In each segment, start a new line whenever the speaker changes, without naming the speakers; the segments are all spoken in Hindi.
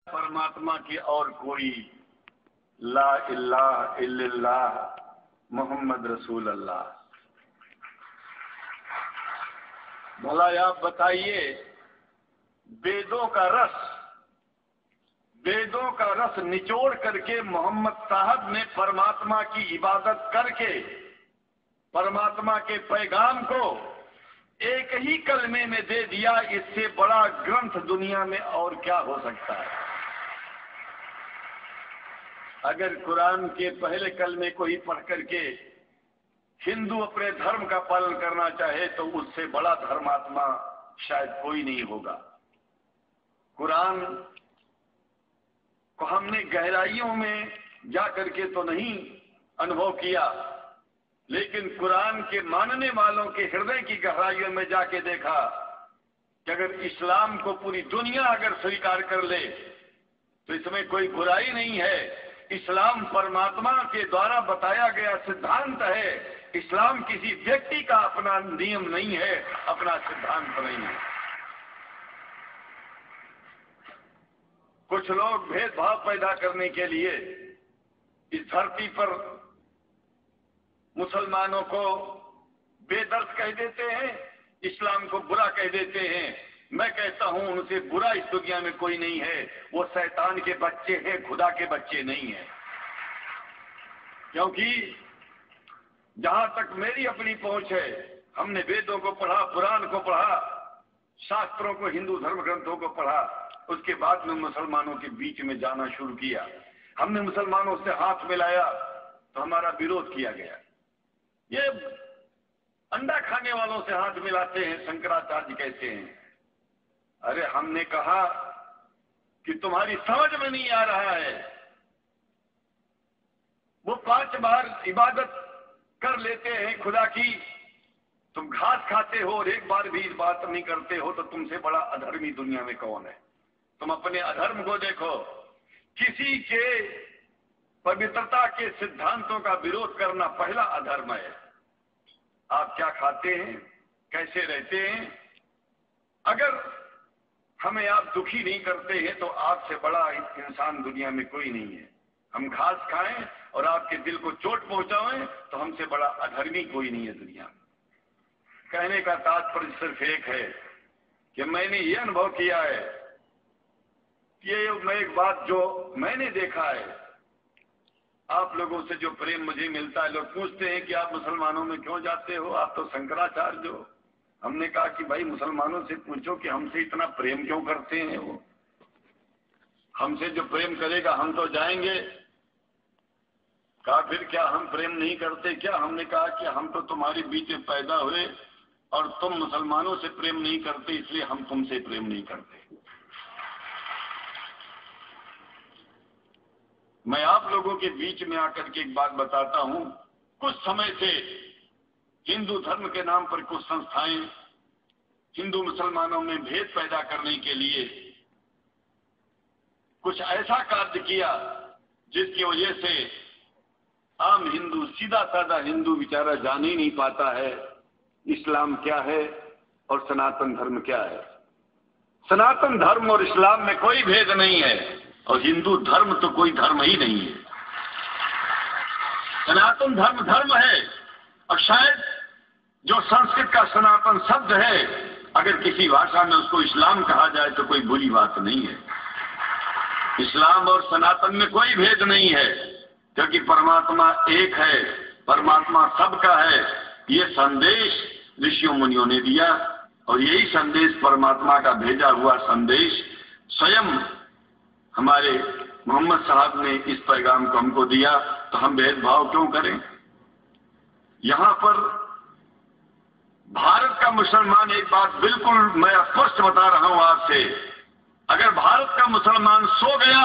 परमात्मा की और कोई ला इलाहा इल्लल्लाह मोहम्मद रसूल अल्लाह। भला आप बताइए, वेदों का रस निचोड़ करके मोहम्मद साहब ने परमात्मा की इबादत करके परमात्मा के पैगाम को एक ही कलमे में दे दिया। इससे बड़ा ग्रंथ दुनिया में और क्या हो सकता है? अगर कुरान के पहले कलमे को ही पढ़ करके हिंदू अपने धर्म का पालन करना चाहे तो उससे बड़ा धर्मात्मा शायद कोई नहीं होगा। कुरान को हमने गहराइयों में जा करके तो नहीं अनुभव किया, लेकिन कुरान के मानने वालों के हृदय की गहराइयों में जाके देखा कि अगर इस्लाम को पूरी दुनिया अगर स्वीकार कर ले तो इसमें कोई बुराई नहीं है। इस्लाम परमात्मा के द्वारा बताया गया सिद्धांत है। इस्लाम किसी व्यक्ति का अपना नियम नहीं है, अपना सिद्धांत नहीं है। कुछ लोग भेदभाव पैदा करने के लिए इस धरती पर मुसलमानों को बेदर्द कह देते हैं, इस्लाम को बुरा कह देते हैं। मैं कहता हूं उनसे बुरा इस दुनिया में कोई नहीं है। वो शैतान के बच्चे हैं, खुदा के बच्चे नहीं हैं। क्योंकि जहां तक मेरी अपनी पहुंच है, हमने वेदों को पढ़ा, पुराण को पढ़ा, शास्त्रों को, हिंदू धर्म ग्रंथों को पढ़ा। उसके बाद में मुसलमानों के बीच में जाना शुरू किया। हमने मुसलमानों से हाथ मिलाया तो हमारा विरोध किया गया। ये अंडा खाने वालों से हाथ मिलाते हैं, शंकराचार्य कहते हैं। अरे हमने कहा कि तुम्हारी समझ में नहीं आ रहा है। वो 5 बार इबादत कर लेते हैं खुदा की, तुम घास खाते हो और एक बार भी इस बात नहीं करते हो, तो तुमसे बड़ा अधर्मी दुनिया में कौन है? तुम अपने अधर्म को देखो। किसी के पवित्रता के सिद्धांतों का विरोध करना पहला अधर्म है। आप क्या खाते हैं, कैसे रहते हैं, अगर हमें आप दुखी नहीं करते हैं तो आपसे बड़ा इंसान दुनिया में कोई नहीं है। हम घास खाएं और आपके दिल को चोट पहुंचाएं तो हमसे बड़ा अधर्मी कोई नहीं है दुनिया में। कहने का तात्पर्य सिर्फ एक है कि मैंने ये अनुभव किया है, ये एक बात जो मैंने देखा है, आप लोगों से जो प्रेम मुझे मिलता है, लोग पूछते हैं कि आप मुसलमानों में क्यों जाते हो, आप तो शंकराचार्य हो। हमने कहा कि भाई मुसलमानों से पूछो कि हमसे इतना प्रेम क्यों करते हैं। वो हमसे जो प्रेम करेगा हम तो जाएंगे। कहा फिर क्या हम प्रेम नहीं करते क्या? हमने कहा कि हम तो तुम्हारे बीच में पैदा हुए और तुम मुसलमानों से प्रेम नहीं करते, इसलिए हम तुमसे प्रेम नहीं करते। मैं आप लोगों के बीच में आकर के एक बात बताता हूं। कुछ समय से हिंदू धर्म के नाम पर कुछ संस्थाएं हिंदू मुसलमानों में भेद पैदा करने के लिए कुछ ऐसा कार्य किया जिसकी वजह से आम हिंदू, सीधा साधा हिंदू बेचारा जान ही नहीं पाता है इस्लाम क्या है और सनातन धर्म क्या है। सनातन धर्म और इस्लाम में कोई भेद नहीं है और हिंदू धर्म तो कोई धर्म ही नहीं है। सनातन धर्म धर्म है और शायद जो संस्कृत का सनातन शब्द है, अगर किसी भाषा में उसको इस्लाम कहा जाए तो कोई बुरी बात नहीं है। इस्लाम और सनातन में कोई भेद नहीं है, क्योंकि परमात्मा एक है, परमात्मा सबका है। ये संदेश ऋषियों मुनियों ने दिया और यही संदेश परमात्मा का भेजा हुआ संदेश स्वयं हमारे मोहम्मद साहब ने इस पैगाम को हमको दिया। तो हम भेदभाव क्यों करें? यहां पर भारत का मुसलमान, एक बात बिल्कुल मैं स्पष्ट बता रहा हूं आपसे, अगर भारत का मुसलमान सो गया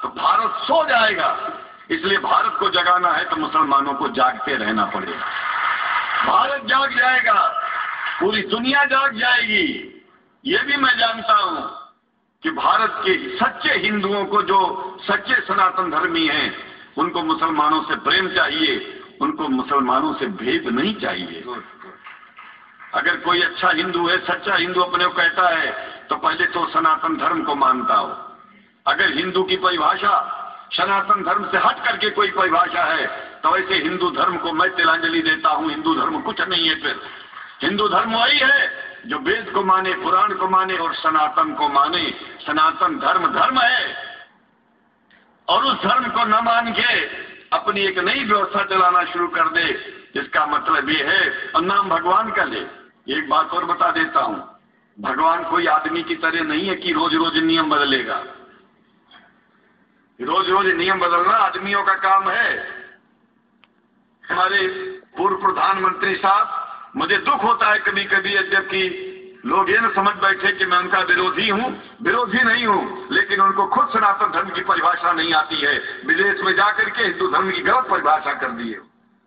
तो भारत सो जाएगा। इसलिए भारत को जगाना है तो मुसलमानों को जागते रहना पड़ेगा। भारत जाग जाएगा, पूरी दुनिया जाग जाएगी। ये भी मैं जानता हूं कि भारत के सच्चे हिंदुओं को, जो सच्चे सनातन धर्मी हैं, उनको मुसलमानों से प्रेम चाहिए, उनको मुसलमानों से भेद नहीं चाहिए। अगर कोई अच्छा हिंदू है, सच्चा हिंदू अपने को कहता है, तो पहले तो सनातन धर्म को मानता हो। अगर हिंदू की परिभाषा सनातन धर्म से हट करके कोई परिभाषा है तो वैसे हिंदू धर्म को मैं तिलांजलि देता हूं। हिंदू धर्म कुछ नहीं है। फिर हिंदू धर्म वही है जो वेद को माने, पुराण को माने और सनातन को माने। सनातन धर्म धर्म है और उस धर्म को न मान के अपनी एक नई व्यवस्था चलाना शुरू कर दे, इसका मतलब ये है और नाम भगवान का ले। एक बात और बता देता हूं, भगवान कोई आदमी की तरह नहीं है कि रोज रोज नियम बदलेगा। रोज रोज नियम बदलना आदमियों का काम है। हमारे पूर्व प्रधानमंत्री साहब, मुझे दुख होता है कभी कभी जबकि लोग ये न समझ बैठे कि मैं उनका विरोधी हूं। विरोधी नहीं हूं, लेकिन उनको खुद सनातन धर्म की परिभाषा नहीं आती है। विदेश में जाकर के हिंदू धर्म की गलत परिभाषा कर दी है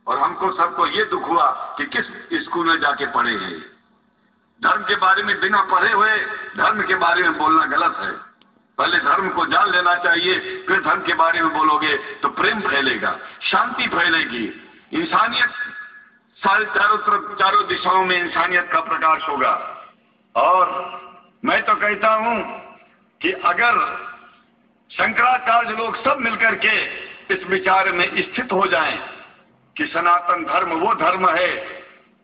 और हमको सबको ये दुख हुआ कि किस स्कूल में जाके पढ़े हैं। धर्म के बारे में बिना पढ़े हुए धर्म के बारे में बोलना गलत है। पहले धर्म को जान लेना चाहिए, फिर धर्म के बारे में बोलोगे तो प्रेम फैलेगा, शांति फैलेगी, इंसानियत सारे चारों तरफ, चारों दिशाओं में इंसानियत का प्रकाश होगा। और मैं तो कहता हूं कि अगर शंकराचार्य लोग सब मिलकर के इस विचार में स्थित हो जाएं कि सनातन धर्म वो धर्म है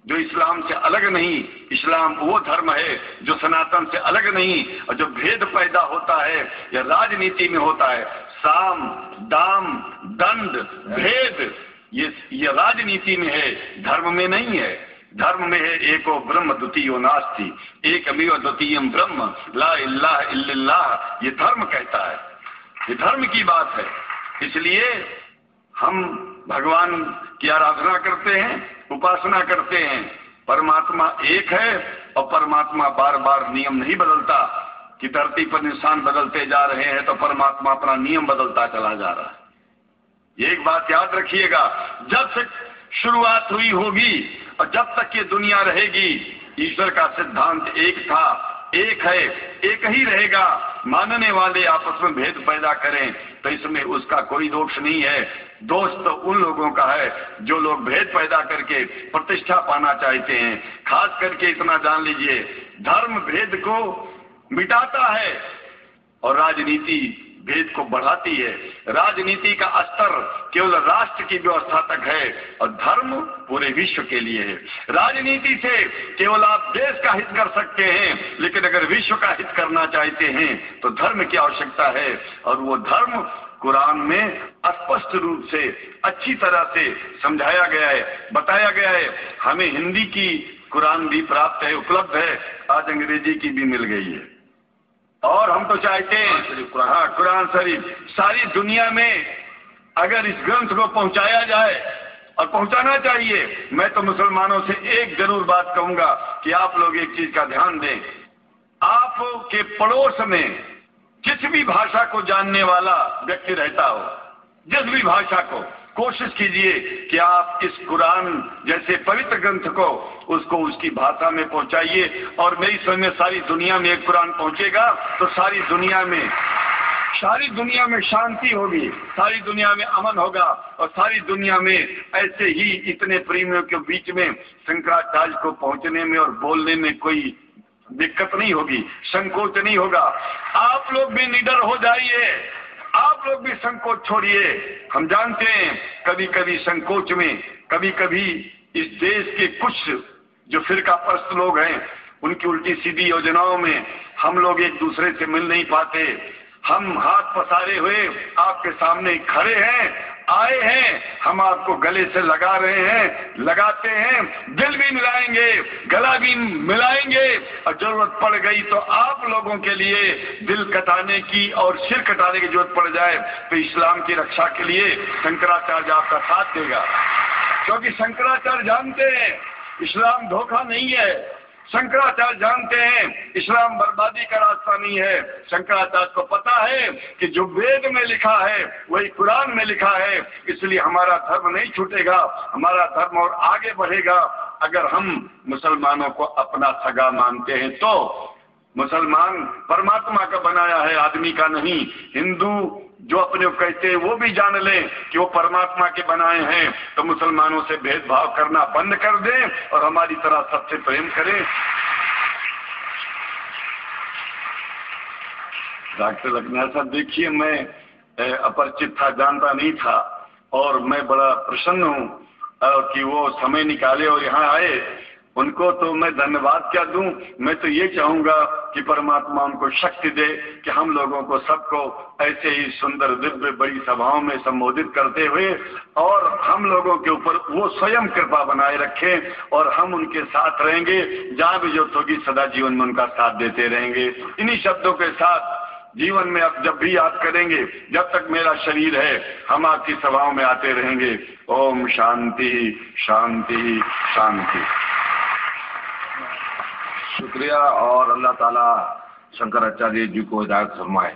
जो इस्लाम से अलग नहीं, इस्लाम वो धर्म है जो सनातन से अलग नहीं, और जो भेद पैदा होता है या राजनीति में होता है, साम दाम दंड भेद, ये राजनीति में है, धर्म में नहीं है। धर्म में है एको ब्रह्म द्वितीयो नास्ति, एकमेव द्वितीयम ब्रह्म ला इलाहा इल्लल्लाह। ये धर्म कहता है, ये धर्म की बात है। इसलिए हम भगवान की आराधना करते हैं, उपासना करते हैं। परमात्मा एक है और परमात्मा बार बार नियम नहीं बदलता कि धरती पर इंसान बदलते जा रहे हैं तो परमात्मा अपना नियम बदलता चला जा रहा है। एक बात याद रखिएगा, जब से शुरुआत हुई होगी और जब तक ये दुनिया रहेगी, ईश्वर का सिद्धांत एक था, एक है, एक ही रहेगा। मानने वाले आपस में भेद पैदा करें तो इसमें उसका कोई दोष नहीं है। दोष तो उन लोगों का है जो लोग भेद पैदा करके प्रतिष्ठा पाना चाहते हैं। खास करके इतना जान लीजिए, धर्म भेद को मिटाता है और राजनीति भेद को बढ़ाती है। राजनीति का स्तर केवल राष्ट्र की व्यवस्था तक है और धर्म पूरे विश्व के लिए है। राजनीति से केवल आप देश का हित कर सकते हैं, लेकिन अगर विश्व का हित करना चाहते हैं तो धर्म की आवश्यकता है। और वो धर्म कुरान में स्पष्ट रूप से अच्छी तरह से समझाया गया है, बताया गया है। हमें हिंदी की कुरान भी प्राप्त है, उपलब्ध है, आज अंग्रेजी की भी मिल गई है। और हम तो चाहते हैं कुरान शरीफ सारी दुनिया में अगर इस ग्रंथ को पहुंचाया जाए, और पहुंचाना चाहिए। मैं तो मुसलमानों से एक जरूर बात कहूंगा कि आप लोग एक चीज का ध्यान दें, आपके पड़ोस में जिस भी भाषा को जानने वाला व्यक्ति रहता हो, जिस भी भाषा को, कोशिश कीजिए कि आप इस कुरान जैसे पवित्र ग्रंथ को उसको उसकी भाषा में पहुंचाइए। और मेरी समझ में सारी दुनिया में एक कुरान पहुंचेगा तो सारी दुनिया में शांति होगी, सारी दुनिया में अमन होगा और सारी दुनिया में ऐसे ही इतने प्रेमियों के बीच में शंकराचार्य को पहुंचने में और बोलने में कोई दिक्कत नहीं होगी, संकोच नहीं होगा। आप लोग भी निडर हो जाइए, आप लोग भी संकोच छोड़िए। हम जानते हैं कभी कभी संकोच में, कभी कभी इस देश के कुछ जो फिरका परस्त लोग हैं उनकी उल्टी सीधी योजनाओं में हम लोग एक दूसरे से मिल नहीं पाते। हम हाथ पसारे हुए आपके सामने खड़े हैं, आए हैं, हम आपको गले से लगा रहे हैं, लगाते हैं, दिल भी मिलाएंगे, गला भी मिलाएंगे और जरूरत पड़ गई तो आप लोगों के लिए दिल कटाने की और सिर कटाने की जरूरत पड़ जाए तो इस्लाम की रक्षा के लिए शंकराचार्य आपका साथ देगा। क्योंकि शंकराचार्य जानते हैं इस्लाम धोखा नहीं है, शंकराचार्य जानते हैं इस्लाम बर्बादी का रास्ता नहीं है। शंकराचार्य को पता है कि जो वेद में लिखा है वही कुरान में लिखा है, इसलिए हमारा धर्म नहीं छूटेगा, हमारा धर्म और आगे बढ़ेगा। अगर हम मुसलमानों को अपना सगा मानते हैं तो मुसलमान परमात्मा का बनाया है, आदमी का नहीं। हिंदू जो अपने को कहते हैं वो भी जान लें कि वो परमात्मा के बनाए हैं, तो मुसलमानों से भेदभाव करना बंद कर दें और हमारी तरह सबसे प्रेम करें। डॉक्टर रघुनाथ साहब, देखिए मैं अपरिचित था, जानता नहीं था, और मैं बड़ा प्रसन्न हूँ कि वो समय निकाले और यहाँ आए। उनको तो मैं धन्यवाद क्या दूं, मैं तो ये चाहूंगा कि परमात्मा उनको शक्ति दे कि हम लोगों को सबको ऐसे ही सुंदर दिव्य बड़ी सभाओं में संबोधित करते हुए और हम लोगों के ऊपर वो स्वयं कृपा बनाए रखें और हम उनके साथ रहेंगे, जहां भी जरूरत होगी सदा जीवन में उनका साथ देते रहेंगे। इन्हीं शब्दों के साथ जीवन में अब जब भी याद करेंगे, जब तक मेरा शरीर है हम आपकी सभाओं में आते रहेंगे। ओम शांति शांति शांति।
शुक्रिया, और अल्लाह ताला शंकराचार्य जी को हिदायत फरमाए।